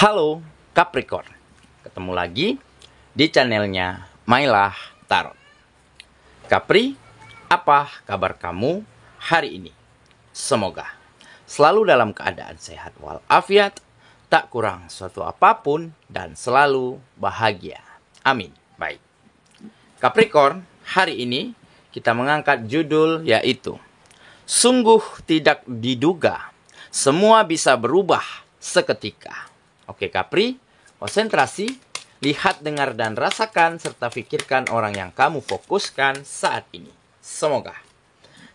Halo Capricorn, ketemu lagi di channelnya Mailah Tarot. Capri, apa kabar kamu hari ini? Semoga selalu dalam keadaan sehat walafiat, tak kurang suatu apapun, dan selalu bahagia. Amin. Baik, Capricorn, hari ini kita mengangkat judul yaitu sungguh tidak diduga, semua bisa berubah seketika. Oke Capri, konsentrasi, lihat, dengar, dan rasakan, serta pikirkan orang yang kamu fokuskan saat ini. Semoga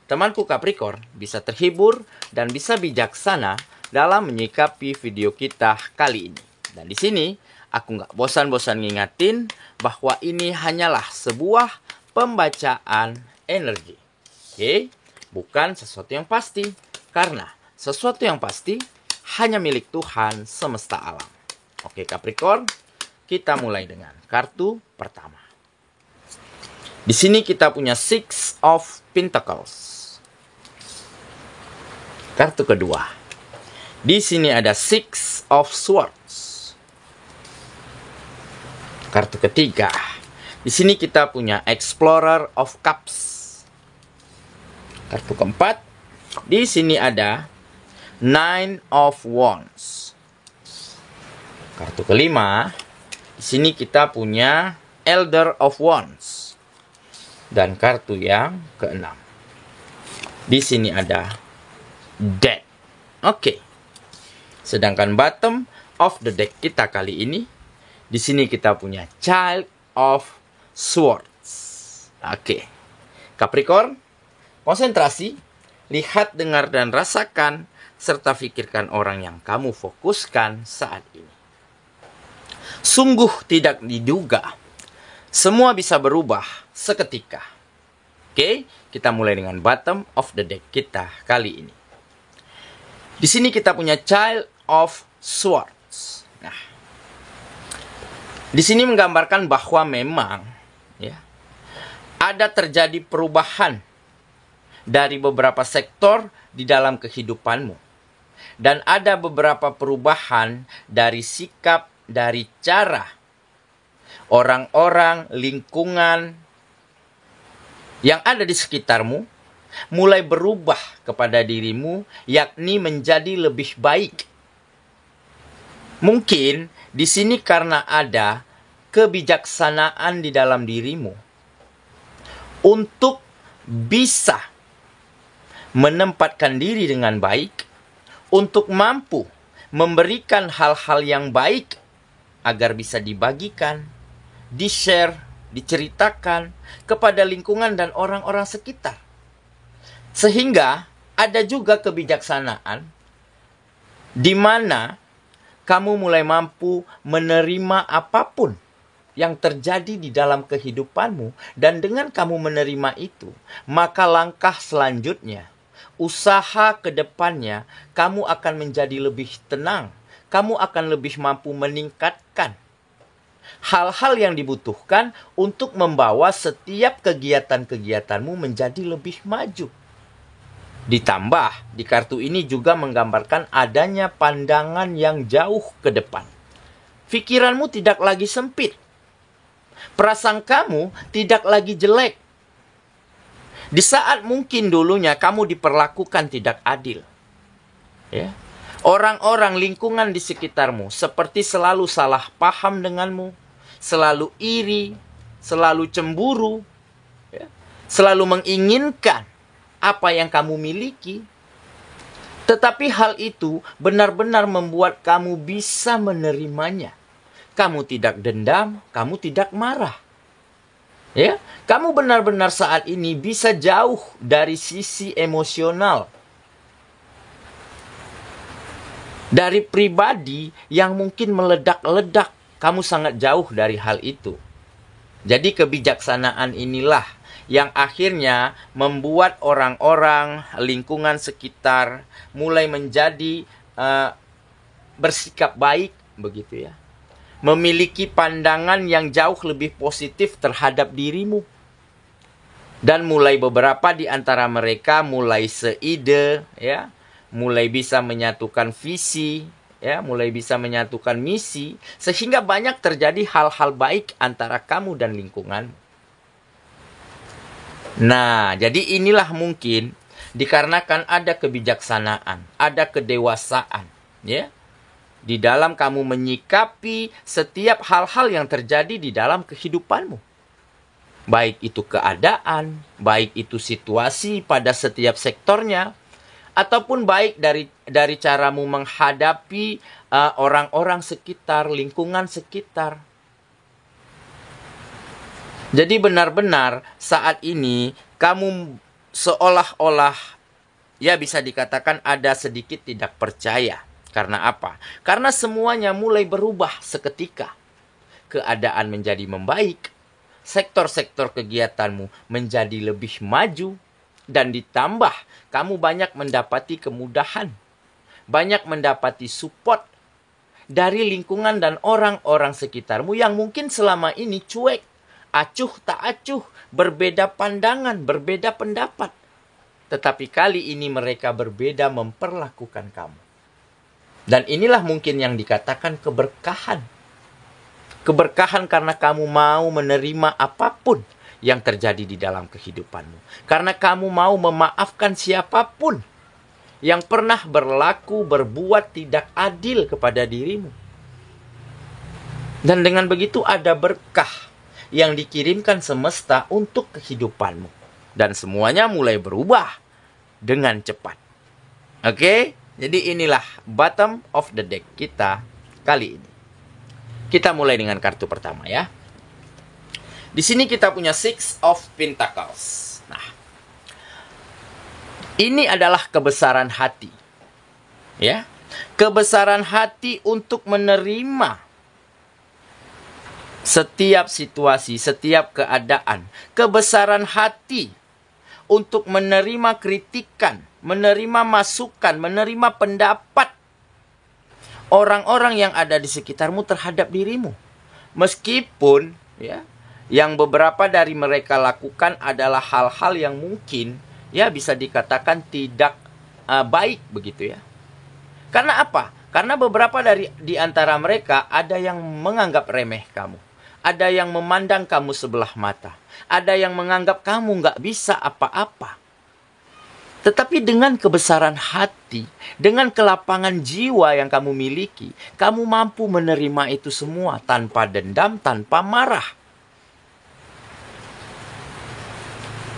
temanku Capricorn bisa terhibur dan bisa bijaksana dalam menyikapi video kita kali ini. Dan di sini, aku nggak bosan-bosan ngingatin bahwa ini hanyalah sebuah pembacaan energi. Oke, bukan sesuatu yang pasti. Karena sesuatu yang pasti hanya milik Tuhan semesta alam. Oke Capricorn, kita mulai dengan kartu pertama. Di sini kita punya Six of Pentacles. Kartu kedua. Di sini ada Six of Swords. Kartu ketiga. Di sini kita punya Explorer of Cups. Kartu keempat. Di sini ada Nine of Wands. Kartu kelima, di sini kita punya Elder of Wands. Dan kartu yang keenam, di sini ada Death. Oke. Sedangkan bottom of the deck kita kali ini, di sini kita punya Child of Swords. Oke. Capricorn, konsentrasi, lihat, dengar, dan rasakan, serta pikirkan orang yang kamu fokuskan saat ini. Sungguh tidak diduga, semua bisa berubah seketika. Oke, kita mulai dengan bottom of the deck kita kali ini. Di sini kita punya Child of Swords. Nah, di sini menggambarkan bahwa memang ada terjadi perubahan dari beberapa sektor di dalam kehidupanmu. Dan ada beberapa perubahan dari sikap, dari cara orang-orang, lingkungan yang ada di sekitarmu mulai berubah kepada dirimu, yakni menjadi lebih baik. Mungkin di sini karena ada kebijaksanaan di dalam dirimu untuk bisa menempatkan diri dengan baik, untuk mampu memberikan hal-hal yang baik agar bisa dibagikan, di-share, diceritakan kepada lingkungan dan orang-orang sekitar. Sehingga ada juga kebijaksanaan di mana kamu mulai mampu menerima apapun yang terjadi di dalam kehidupanmu. Dan dengan kamu menerima itu, maka langkah selanjutnya, usaha ke depannya, kamu akan menjadi lebih tenang. Kamu akan lebih mampu meningkatkan hal-hal yang dibutuhkan untuk membawa setiap kegiatan-kegiatanmu menjadi lebih maju. Ditambah, di kartu ini juga menggambarkan adanya pandangan yang jauh ke depan. Pikiranmu tidak lagi sempit. Prasangkamu tidak lagi jelek. Di saat mungkin dulunya kamu diperlakukan tidak adil. Orang-orang lingkungan di sekitarmu seperti selalu salah paham denganmu, selalu iri, selalu cemburu, selalu menginginkan apa yang kamu miliki. Tetapi hal itu benar-benar membuat kamu bisa menerimanya. Kamu tidak dendam, kamu tidak marah. Kamu benar-benar saat ini bisa jauh dari sisi emosional. Dari pribadi yang mungkin meledak-ledak, kamu sangat jauh dari hal itu. Jadi kebijaksanaan inilah yang akhirnya membuat orang-orang, lingkungan sekitar mulai menjadi bersikap baik, begitu ya. Memiliki pandangan yang jauh lebih positif terhadap dirimu. Dan mulai beberapa di antara mereka mulai seide, mulai bisa menyatukan visi, ya, mulai bisa menyatukan misi, sehingga banyak terjadi hal-hal baik antara kamu dan lingkungan. Nah, jadi inilah mungkin dikarenakan ada kebijaksanaan, ada kedewasaan, ya, di dalam kamu menyikapi setiap hal-hal yang terjadi di dalam kehidupanmu. Baik itu keadaan, baik itu situasi pada setiap sektornya, ataupun baik dari caramu menghadapi orang-orang sekitar, lingkungan sekitar. Jadi benar-benar saat ini kamu seolah-olah, ya bisa dikatakan ada sedikit tidak percaya. Karena apa? Karena semuanya mulai berubah seketika. Keadaan menjadi membaik, sektor-sektor kegiatanmu menjadi lebih maju, dan ditambah kamu banyak mendapati kemudahan, banyak mendapati support dari lingkungan dan orang-orang sekitarmu yang mungkin selama ini cuek, acuh tak acuh, berbeda pandangan, berbeda pendapat. Tetapi kali ini mereka berbeda memperlakukan kamu. Dan inilah mungkin yang dikatakan keberkahan. Keberkahan karena kamu mau menerima apapun yang terjadi di dalam kehidupanmu. Karena kamu mau memaafkan siapapun yang pernah berlaku, berbuat tidak adil kepada dirimu. Dan dengan begitu ada berkah yang dikirimkan semesta untuk kehidupanmu. Dan semuanya mulai berubah dengan cepat. Oke? Jadi inilah bottom of the deck kita kali ini. Kita mulai dengan kartu pertama ya. Di sini kita punya Six of Pentacles. Nah, ini adalah kebesaran hati. Ya. Kebesaran hati untuk menerima setiap situasi, setiap keadaan. Kebesaran hati untuk menerima kritikan, menerima masukan, menerima pendapat orang-orang yang ada di sekitarmu terhadap dirimu. Meskipun ya, yang beberapa dari mereka lakukan adalah hal-hal yang mungkin ya bisa dikatakan tidak baik begitu ya. Karena apa? Karena beberapa di antara mereka ada yang menganggap remeh kamu. Ada yang memandang kamu sebelah mata. Ada yang menganggap kamu nggak bisa apa-apa. Tetapi dengan kebesaran hati, dengan kelapangan jiwa yang kamu miliki, kamu mampu menerima itu semua tanpa dendam, tanpa marah.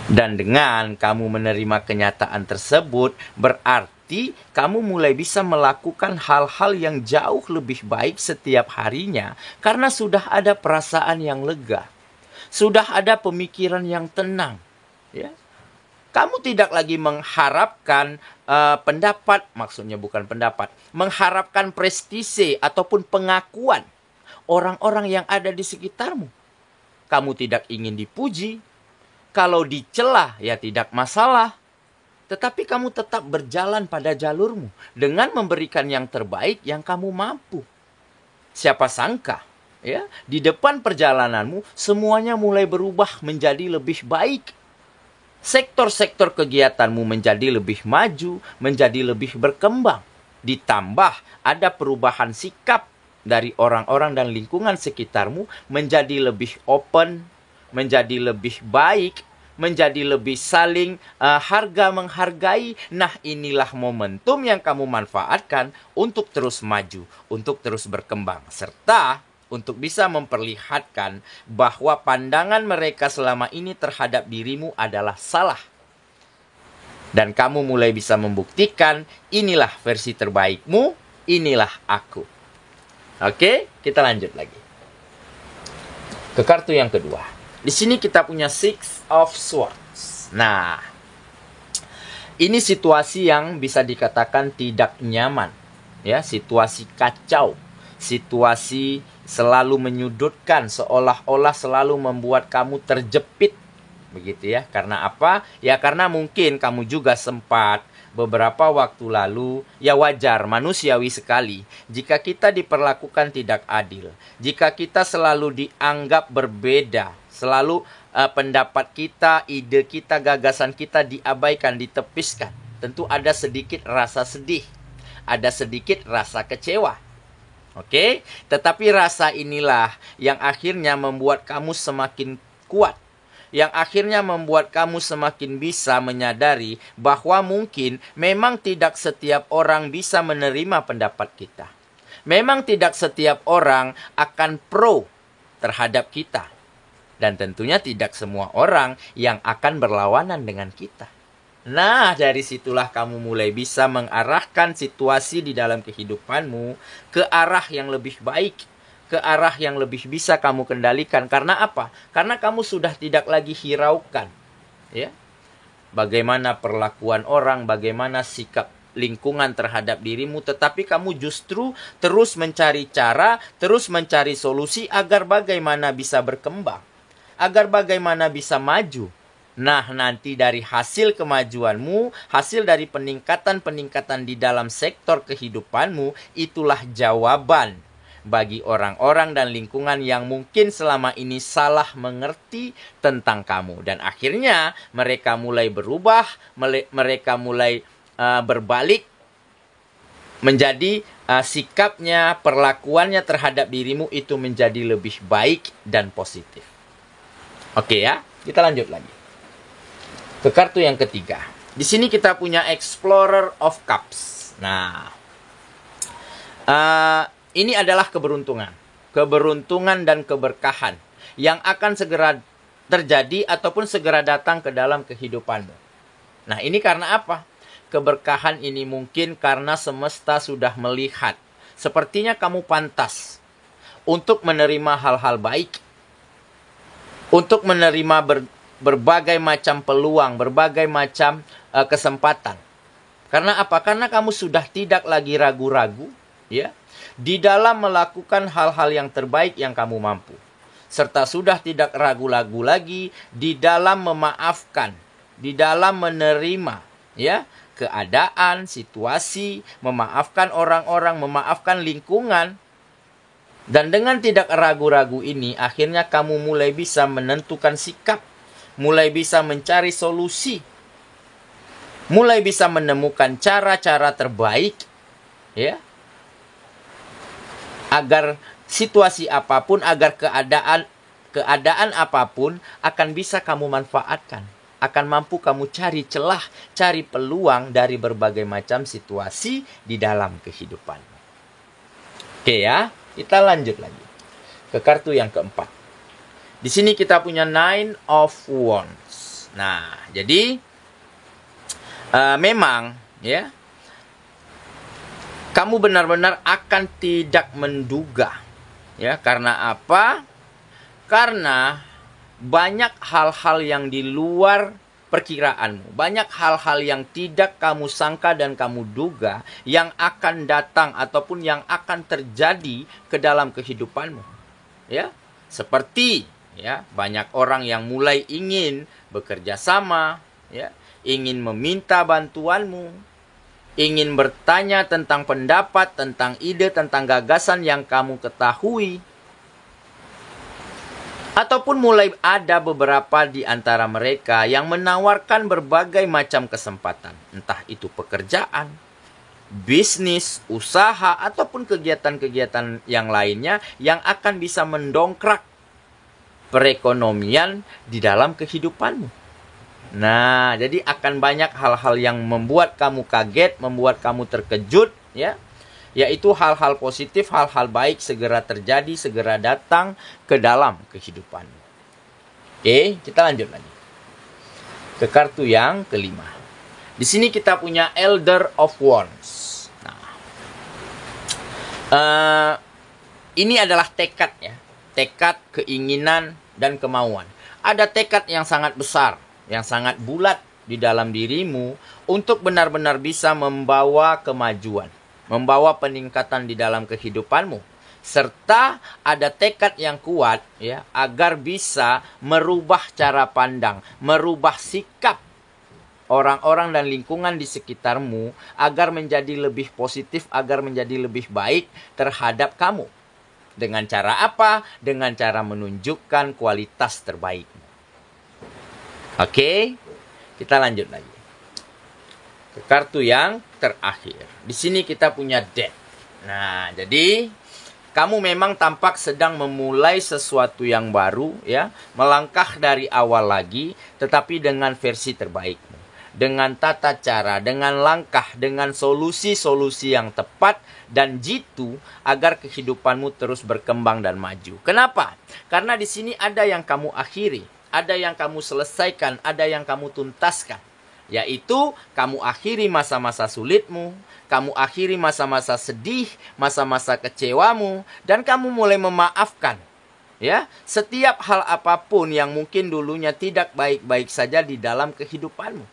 Dan dengan kamu menerima kenyataan tersebut, berarti kamu mulai bisa melakukan hal-hal yang jauh lebih baik setiap harinya, karena sudah ada perasaan yang lega. Sudah ada pemikiran yang tenang. Ya. Kamu tidak lagi mengharapkan pendapat, maksudnya bukan pendapat, mengharapkan prestise ataupun pengakuan orang-orang yang ada di sekitarmu. Kamu tidak ingin dipuji, kalau dicela ya tidak masalah. Tetapi kamu tetap berjalan pada jalurmu dengan memberikan yang terbaik yang kamu mampu. Siapa sangka, ya, di depan perjalananmu semuanya mulai berubah menjadi lebih baik. Sektor-sektor kegiatanmu menjadi lebih maju, menjadi lebih berkembang. Ditambah ada perubahan sikap dari orang-orang dan lingkungan sekitarmu menjadi lebih open, menjadi lebih baik, menjadi lebih saling harga menghargai. Nah, inilah momentum yang kamu manfaatkan untuk terus maju, untuk terus berkembang, serta untuk bisa memperlihatkan bahwa pandangan mereka selama ini terhadap dirimu adalah salah. Dan kamu mulai bisa membuktikan, inilah versi terbaikmu, inilah aku. Oke, kita lanjut lagi. Ke kartu yang kedua. Di sini kita punya Six of Swords. Nah, ini situasi yang bisa dikatakan tidak nyaman. Ya, situasi kacau. Situasi selalu menyudutkan, seolah-olah selalu membuat kamu terjepit. Begitu ya. Karena apa? Ya karena mungkin kamu juga sempat beberapa waktu lalu, ya wajar, manusiawi sekali, jika kita diperlakukan tidak adil. Jika kita selalu dianggap berbeda, selalu pendapat kita, ide kita, gagasan kita diabaikan, ditepiskan. Tentu ada sedikit rasa sedih. ada sedikit rasa kecewa. Oke, tetapi rasa inilah yang akhirnya membuat kamu semakin kuat. Yang akhirnya membuat kamu semakin bisa menyadari bahwa mungkin memang tidak setiap orang bisa menerima pendapat kita. Memang tidak setiap orang akan pro terhadap kita. Dan tentunya tidak semua orang yang akan berlawanan dengan kita. Nah, dari situlah kamu mulai bisa mengarahkan situasi di dalam kehidupanmu ke arah yang lebih baik, ke arah yang lebih bisa kamu kendalikan. Karena apa? Karena kamu sudah tidak lagi hiraukan, ya. Bagaimana perlakuan orang, bagaimana sikap lingkungan terhadap dirimu, tetapi kamu justru terus mencari cara, terus mencari solusi agar bagaimana bisa berkembang, agar bagaimana bisa maju. Nah, nanti dari hasil kemajuanmu, hasil dari peningkatan-peningkatan di dalam sektor kehidupanmu, itulah jawaban bagi orang-orang dan lingkungan yang mungkin selama ini salah mengerti tentang kamu. Dan akhirnya mereka mulai berubah, mereka mulai berbalik menjadi sikapnya, perlakuannya terhadap dirimu itu menjadi lebih baik dan positif. Oke ya, kita lanjut lagi. Ke kartu yang ketiga. Di sini kita punya Explorer of Cups. Nah, ini adalah keberuntungan. Keberuntungan dan keberkahan yang akan segera terjadi ataupun segera datang ke dalam kehidupanmu. Nah, ini karena apa? Keberkahan ini mungkin karena semesta sudah melihat. Sepertinya kamu pantas untuk menerima hal-hal baik. Untuk menerima berbagai macam peluang, berbagai macam kesempatan. Karena apa? Karena kamu sudah tidak lagi ragu-ragu, ya, di dalam melakukan hal-hal yang terbaik yang kamu mampu. Serta sudah tidak ragu-ragu lagi di dalam memaafkan, di dalam menerima, ya, keadaan, situasi, memaafkan orang-orang, memaafkan lingkungan. Dan dengan tidak ragu-ragu ini, akhirnya kamu mulai bisa menentukan sikap, mulai bisa mencari solusi, mulai bisa menemukan cara-cara terbaik, ya, agar situasi apapun, agar keadaan apapun akan bisa kamu manfaatkan, akan mampu kamu cari celah, cari peluang dari berbagai macam situasi di dalam kehidupan. Oke ya, kita lanjut lagi ke kartu yang keempat. Di sini kita punya Nine of Wands. Nah, jadi memang ya, kamu benar-benar akan tidak menduga, ya. Karena apa? Karena banyak hal-hal yang di luar perkiraanmu, banyak hal-hal yang tidak kamu sangka dan kamu duga yang akan datang ataupun yang akan terjadi ke dalam kehidupanmu, ya. Seperti, ya, banyak orang yang mulai ingin bekerja sama, ya, ingin meminta bantuanmu, ingin bertanya tentang pendapat, tentang ide, tentang gagasan yang kamu ketahui. Ataupun mulai ada beberapa di antara mereka yang menawarkan berbagai macam kesempatan, entah itu pekerjaan, bisnis, usaha, ataupun kegiatan-kegiatan yang lainnya yang akan bisa mendongkrak perekonomian di dalam kehidupanmu. Nah, jadi akan banyak hal-hal yang membuat kamu kaget, membuat kamu terkejut, ya. Yaitu hal-hal positif, hal-hal baik segera terjadi, segera datang ke dalam kehidupanmu. Oke, kita lanjut lagi ke kartu yang kelima. Di sini kita punya Elder of Wands. Nah, ini adalah tekad, ya, tekad, keinginan, dan kemauan. Ada tekad yang sangat besar, yang sangat bulat di dalam dirimu untuk benar-benar bisa membawa kemajuan, membawa peningkatan di dalam kehidupanmu. Serta ada tekad yang kuat, ya, agar bisa merubah cara pandang, merubah sikap orang-orang dan lingkungan di sekitarmu agar menjadi lebih positif, agar menjadi lebih baik terhadap kamu. Dengan cara apa? Dengan cara menunjukkan kualitas terbaikmu. Oke, kita lanjut lagi. ke kartu yang terakhir. Di sini kita punya Death. Nah, jadi kamu memang tampak sedang memulai sesuatu yang baru, ya, melangkah dari awal lagi, tetapi dengan versi terbaikmu, dengan tata cara, dengan langkah, dengan solusi-solusi yang tepat dan jitu agar kehidupanmu terus berkembang dan maju. Kenapa? Karena di sini ada yang kamu akhiri, ada yang kamu selesaikan, ada yang kamu tuntaskan. Yaitu kamu akhiri masa-masa sulitmu, kamu akhiri masa-masa sedih, masa-masa kecewamu, dan kamu mulai memaafkan. Ya, setiap hal apapun yang mungkin dulunya tidak baik-baik saja di dalam kehidupanmu.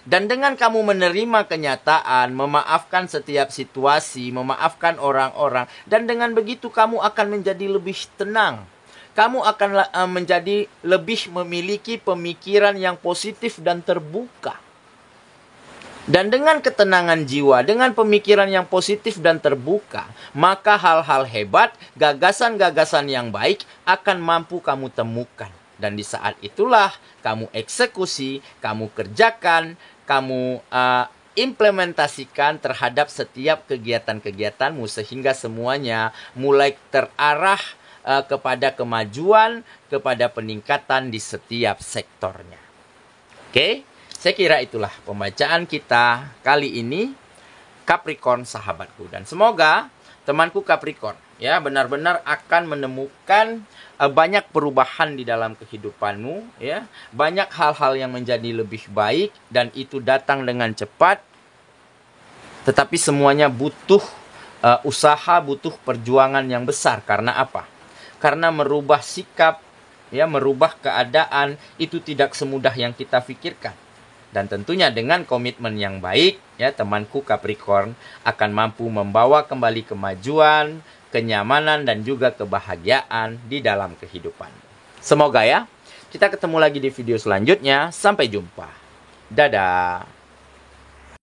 Dan dengan kamu menerima kenyataan, memaafkan setiap situasi, memaafkan orang-orang, dan dengan begitu kamu akan menjadi lebih tenang. Kamu akan menjadi lebih memiliki pemikiran yang positif dan terbuka. Dan dengan ketenangan jiwa, dengan pemikiran yang positif dan terbuka, maka hal-hal hebat, gagasan-gagasan yang baik akan mampu kamu temukan. Dan di saat itulah kamu eksekusi, kamu kerjakan, kamu implementasikan terhadap setiap kegiatan-kegiatanmu sehingga semuanya mulai terarah kepada kemajuan, kepada peningkatan di setiap sektornya. Oke, saya kira itulah pembacaan kita kali ini, Capricorn sahabatku. Dan semoga temanku Capricorn ya benar-benar akan menemukan banyak perubahan di dalam kehidupanmu, ya. Banyak hal-hal yang menjadi lebih baik dan itu datang dengan cepat. Tetapi semuanya butuh usaha, butuh perjuangan yang besar. Karena apa? Karena merubah sikap, ya, merubah keadaan itu tidak semudah yang kita pikirkan. Dan tentunya dengan komitmen yang baik, ya, temanku Capricorn akan mampu membawa kembali kemajuan, kenyamanan, dan juga kebahagiaan di dalam kehidupan. Semoga ya, kita ketemu lagi di video selanjutnya. Sampai jumpa. Dadah.